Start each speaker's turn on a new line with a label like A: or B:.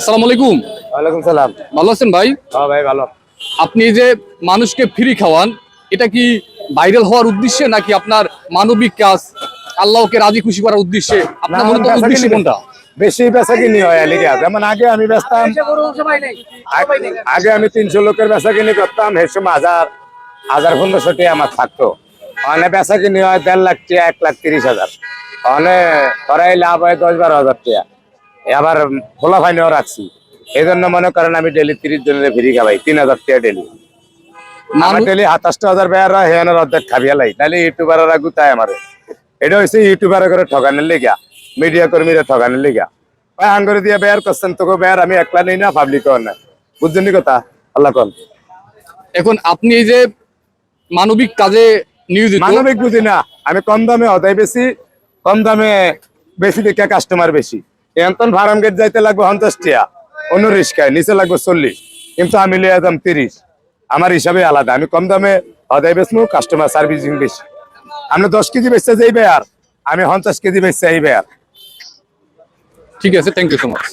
A: আসসালামু আলাইকুম।
B: ওয়ালাইকুম সালাম।
A: ভালো আছেন ভাই?
B: হ্যাঁ ভাই ভালো।
A: আপনি যে মানুষকে ফ্রি খাওয়ান, এটা কি ভাইরাল হওয়ার উদ্দেশ্যে নাকি আপনার মানবিক কাজ, আল্লাহকে রাজি খুশি করার উদ্দেশ্যে? আপনার মূলত উদ্দেশ্য কোনটা?
B: বেশি বেচা কিনি হয় এলিগা। যেমন আগে আমি বেচতাম, আগে আমি 300 লোকের বেচা কিনি করতাম, সেই সময় 1500 টাকা আমার থাকতো। মানে বেচা কিনি হয় 1.5 লাখ টাকা, 1,30,000। মানে করাই লাভ হয় 10-12 হাজার টাকা। আবার খোলা ফাইনেও রাখছি। এই জন্য মনে করেন আমি ডেলি 30 জনের ফ্রি খাওয়াই, 3,000 টাকা ডেলি। আমার ডেলি 27,000 বেয়ার হয়, হেয়ানোর অর্ধেক খাবিয়া লাই। তাহলে ইউটিউবাররা গুতায় আমারে। এটা হচ্ছে ইউটিউবারে করে ঠকানোর লেগা, মিডিয়া কর্মীরা ঠকানোর লেগা। ভাই আঙ্গুরে দিয়ে বেয়ার করছেন, তোকে বেয়ার আমি একলা নেই না, পাবলিকও না। বুঝছেন কথা? আল্লাহ কোন।
A: এখন আপনি এই যে মানবিক কাজে নিয়োজিত,
B: মানবিক বুঝি না, আমি কম দামে অদায় বেশি, কম দামে বেশি দেখে কাস্টমার বেশি। এখন ফার্ম গেট যাইতে লাগবে 50 টাকা, অন্য রিস্কায় নিচে লাগবে 40, কিন্তু আমি লিয়ে দাম 30। আমার হিসাবে আলাদা, আমি কম দামে অদায় বেচবো, কাস্টমার সার্ভিসিং বেশি। আপনি 10 কেজি বেচতে যাইবে আর আমি 50 কেজি বেচতে যাইবে আর।
A: ঠিক আছে, থ্যাংক ইউ সো মাচ।